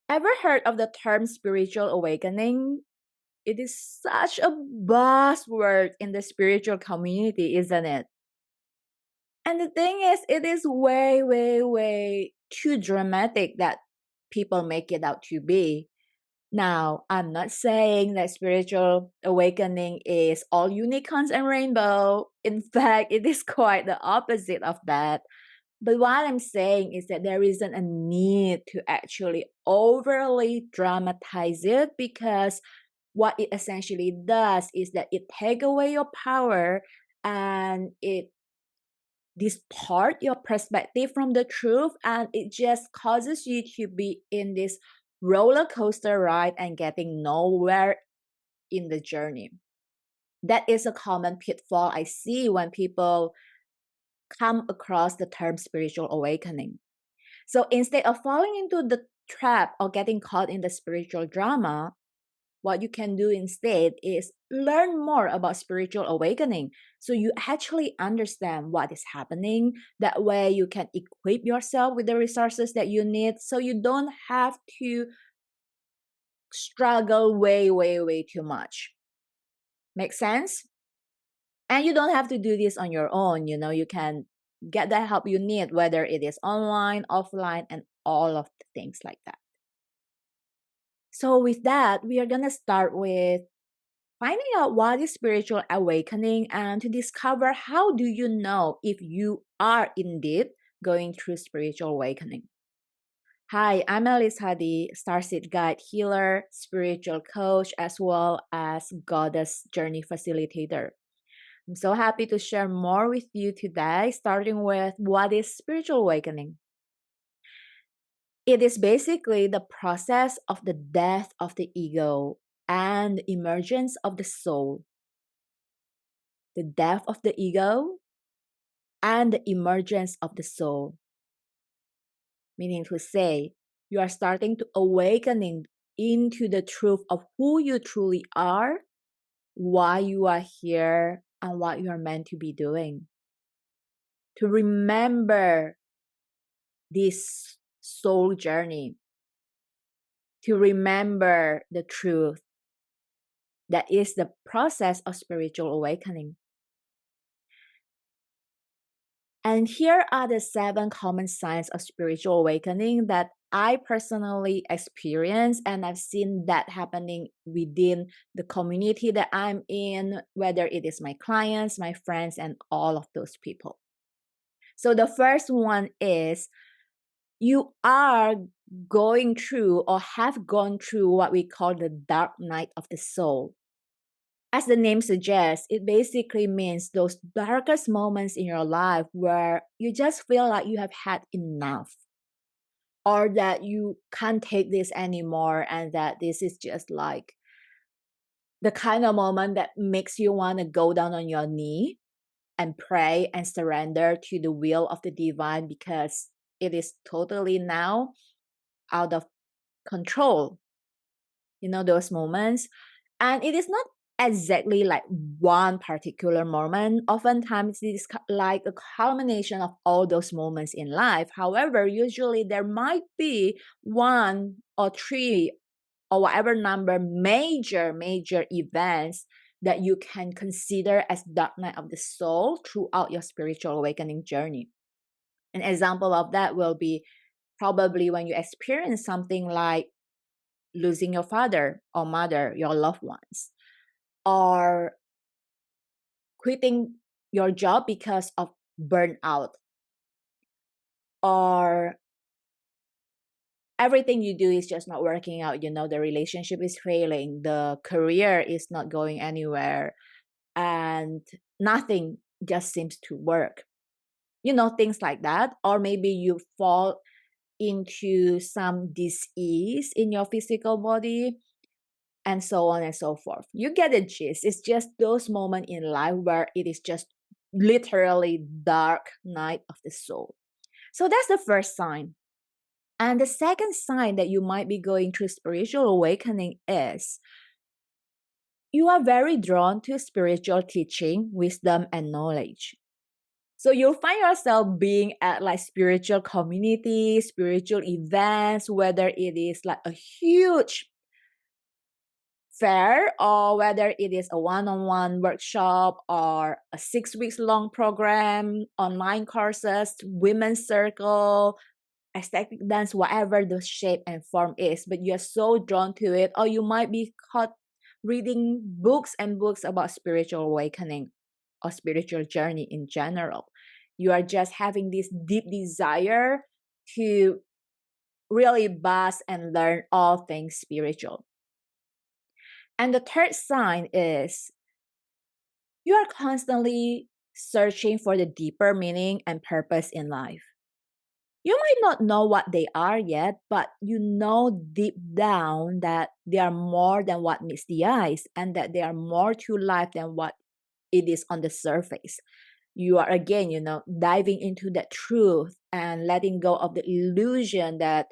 Ever heard of the term spiritual awakening? It is such a buzzword in the spiritual community, isn't it? And the thing is, it is way, way, way too dramatic that people make it out to be. Now, I'm not saying that spiritual awakening is all unicorns and rainbow. In fact, it is quite the opposite of that. But what I'm saying is that there isn't a need to actually overly dramatize it, because what it essentially does is that it take away your power and it distort your perspective from the truth, and it just causes you to be in this roller coaster ride and getting nowhere in the journey. That is a common pitfall I see when people come across the term spiritual awakening. So instead of falling into the trap or getting caught in the spiritual drama, what you can do instead is learn more about spiritual awakening so you actually understand what is happening. That way, you can equip yourself with the resources that you need so you don't have to struggle way, way, way too much. Make sense? And you don't have to do this on your own. You can get the help you need, whether it is online, offline, and all of the things like that. So, with that, we are going to start with finding out what is spiritual awakening and to discover how do you know if you are indeed going through spiritual awakening. Hi, I'm Alice Hadi, Starseed Guide Healer, spiritual coach, as well as Goddess Journey Facilitator. I'm so happy to share more with you today, starting with what is spiritual awakening. It is basically the process of the death of the ego and the emergence of the soul. The death of the ego and the emergence of the soul. Meaning to say, you are starting to awakening into the truth of who you truly are, why you are here, and what you are meant to be doing. To remember this soul journey, to remember the truth that is the process of spiritual awakening. And here are the 7 common signs of spiritual awakening that I personally experience, and I've seen that happening within the community that I'm in, whether it is my clients, my friends, and all of those people. So the first one is you are going through or have gone through what we call the dark night of the soul. As the name suggests, it basically means those darkest moments in your life where you just feel like you have had enough, or that you can't take this anymore, and that this is just like the kind of moment that makes you want to go down on your knee and pray and surrender to the will of the divine, because it is totally now out of control. Those moments. And it is not exactly like one particular moment. Oftentimes, it is like a culmination of all those moments in life. However, usually there might be 1 or 3 or whatever number major events that you can consider as dark night of the soul throughout your spiritual awakening journey. An example of that will be probably when you experience something like losing your father or mother, your loved ones, or quitting your job because of burnout, or everything you do is just not working out. The relationship is failing, the career is not going anywhere, and nothing just seems to work. Things like that. Or maybe you fall into some disease in your physical body, and so on and so forth. You get the gist. It's just those moments in life where it is just literally dark night of the soul. So that's the first sign. And the second sign that you might be going through spiritual awakening is you are very drawn to spiritual teaching, wisdom, and knowledge. So you'll find yourself being at like spiritual communities, spiritual events, whether it is like a huge fair or whether it is a one-on-one workshop or a 6 weeks long program, online courses, women's circle, aesthetic dance, whatever the shape and form is, but you're so drawn to it, or you might be caught reading books and books about spiritual awakening or spiritual journey in general. You are just having this deep desire to really bask and learn all things spiritual. And the third sign is you are constantly searching for the deeper meaning and purpose in life. You might not know what they are yet, but you know deep down that they are more than what meets the eyes and that they are more to life than what it is on the surface. You are again, diving into that truth and letting go of the illusion that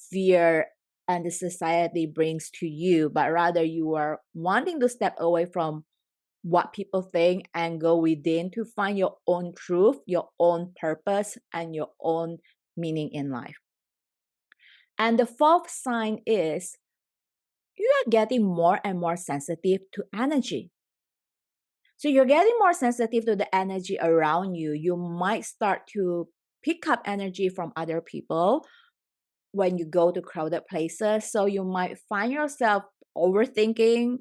fear and the society brings to you, but rather you are wanting to step away from what people think and go within to find your own truth, your own purpose, and your own meaning in life. And the fourth sign is you are getting more and more sensitive to energy. So you're getting more sensitive to the energy around you. You might start to pick up energy from other people when you go to crowded places. So you might find yourself overthinking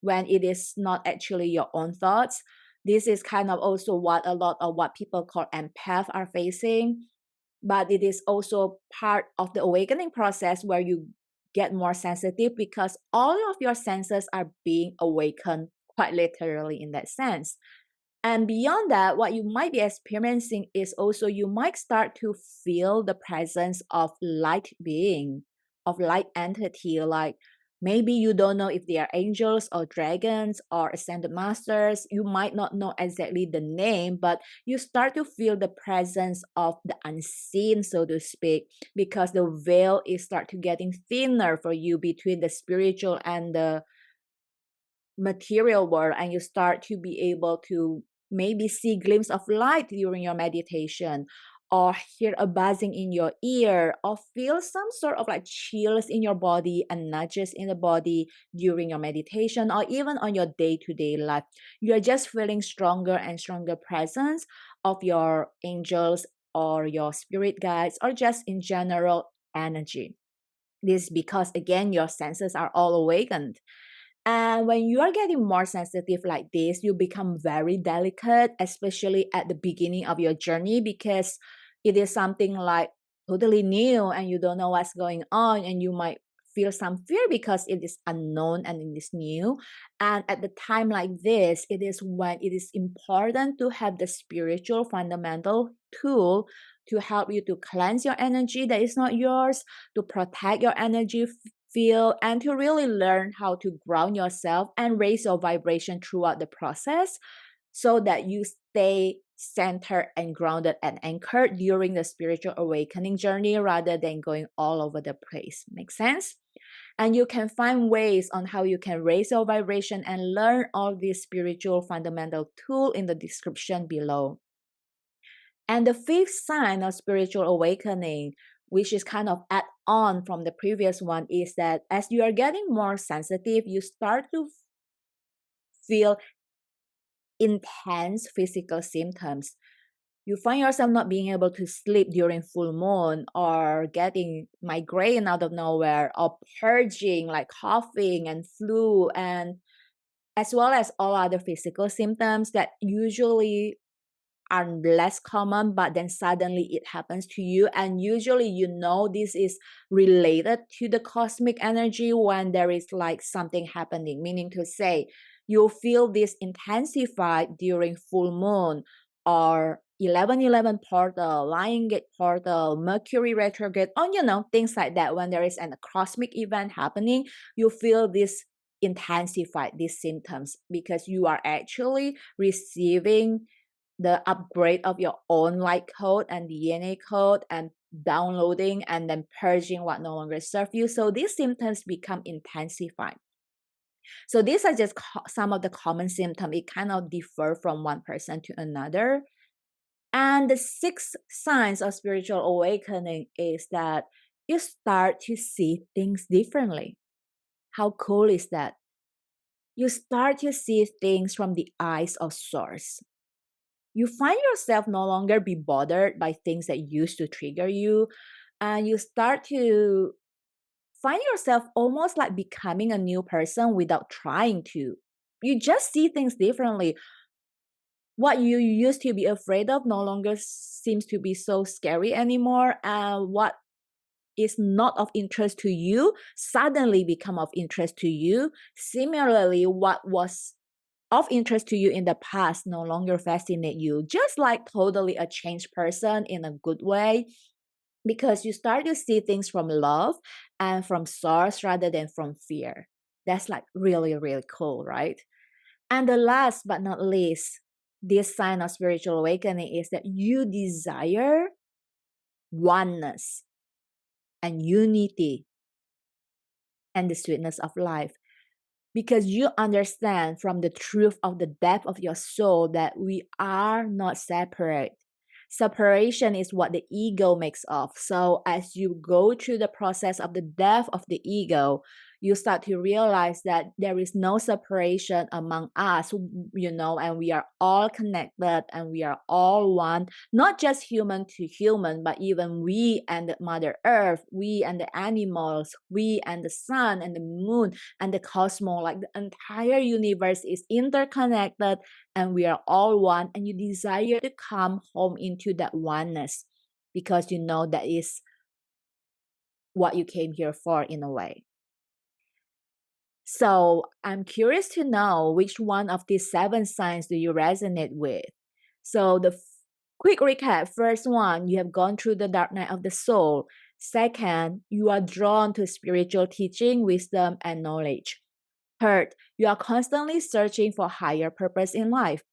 when it is not actually your own thoughts. This is kind of also what a lot of what people call empath are facing, but it is also part of the awakening process where you get more sensitive because all of your senses are being awakened quite literally in that sense. And beyond that, what you might be experiencing is also you might start to feel the presence of light being, of light entity, like maybe you don't know if they are angels or dragons or ascended masters. You might not know exactly the name, but you start to feel the presence of the unseen, so to speak, because the veil is start to getting thinner for you between the spiritual and the material world, and you start to be able to maybe see glimpse of light during your meditation or hear a buzzing in your ear or feel some sort of like chills in your body and nudges in the body during your meditation or even on your day-to-day life. You're just feeling stronger and stronger presence of your angels or your spirit guides or just in general energy. This is because again your senses are all awakened. And when you are getting more sensitive like this, you become very delicate, especially at the beginning of your journey, because it is something like totally new and you don't know what's going on, and you might feel some fear because it is unknown and it is new. And at the time like this, it is when it is important to have the spiritual fundamental tool to help you to cleanse your energy that is not yours, to protect your energy feel, and to really learn how to ground yourself and raise your vibration throughout the process so that you stay centered and grounded and anchored during the spiritual awakening journey rather than going all over the place. Make sense? And you can find ways on how you can raise your vibration and learn all these spiritual fundamental tools in the description below. And the fifth sign of spiritual awakening, which is kind of add on from the previous one, is that as you are getting more sensitive, you start to feel intense physical symptoms. You find yourself not being able to sleep during full moon or getting migraine out of nowhere or purging like coughing and flu, and as well as all other physical symptoms that usually are less common, but then suddenly it happens to you. And usually, this is related to the cosmic energy when there is like something happening, meaning to say, you feel this intensified during full moon or 1111 portal, Lion Gate portal, Mercury retrograde, or things like that. When there is a cosmic event happening, you feel this intensified, these symptoms, because you are actually receiving the upgrade of your own light code and DNA code and downloading and then purging what no longer serve you. So these symptoms become intensified. So these are just some of the common symptoms. It kind of differ from one person to another. And the sixth signs of spiritual awakening is that you start to see things differently. How cool is that? You start to see things from the eyes of source. You find yourself no longer be bothered by things that used to trigger you, and you start to find yourself almost like becoming a new person without trying to. You just see things differently. What you used to be afraid of no longer seems to be so scary anymore, and what is not of interest to you suddenly become of interest to you. Similarly, what was of interest to you in the past no longer fascinate you, just like totally a changed person in a good way, because you start to see things from love and from source rather than from fear. That's like really, really cool, right? And the last but not least, this sign of spiritual awakening is that you desire oneness and unity and the sweetness of life, because you understand from the truth of the depth of your soul that we are not separate. Separation is what the ego makes of. So as you go through the process of the death of the ego, you start to realize that there is no separation among us, and we are all connected and we are all one, not just human to human, but even we and the Mother Earth, we and the animals, we and the sun and the moon and the cosmos, like the entire universe is interconnected and we are all one, and you desire to come home into that oneness because you know that is what you came here for in a way. So I'm curious to know which one of these 7 signs do you resonate with. So the quick recap: first one, you have gone through the dark night of the soul. Second, you are drawn to spiritual teaching, wisdom, and knowledge. Third, you are constantly searching for higher purpose in life.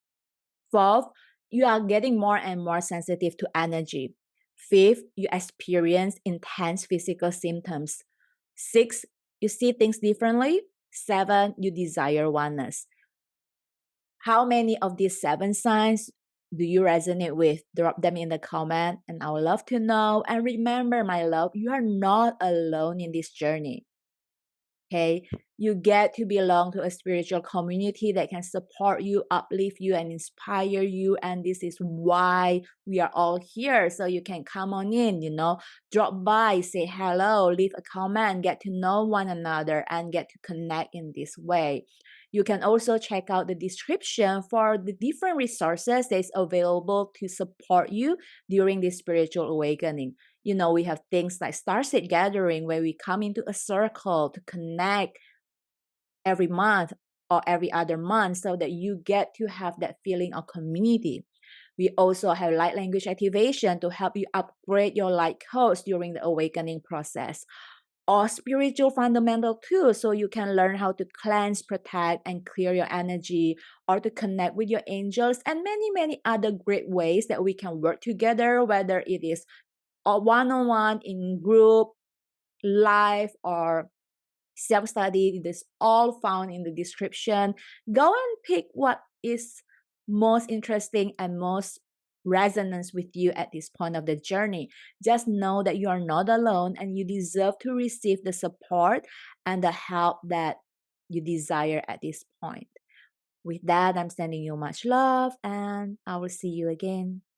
Fourth, you are getting more and more sensitive to energy. Fifth, you experience intense physical symptoms. Six, you see things differently. Seven, you desire oneness. How many of these 7 signs do you resonate with? Drop them in the comment and I would love to know. And remember, my love, you are not alone in this journey. Okay, you get to belong to a spiritual community that can support you, uplift you, and inspire you. And this is why we are all here. So you can come on in, drop by, say hello, leave a comment, get to know one another, and get to connect in this way. You can also check out the description for the different resources that is available to support you during this spiritual awakening. We have things like Starseed Gathering, where we come into a circle to connect every month or every other month so that you get to have that feeling of community. We also have light language activation to help you upgrade your light codes during the awakening process, or spiritual fundamental tools so you can learn how to cleanse, protect, and clear your energy, or to connect with your angels, and many, many other great ways that we can work together, whether it is or one-on-one, in group, live, or self-study. This all found in the description. Go and pick what is most interesting and most resonance with you at this point of the journey. Just know that you are not alone and you deserve to receive the support and the help that you desire at this point. With that, I'm sending you much love and I will see you again.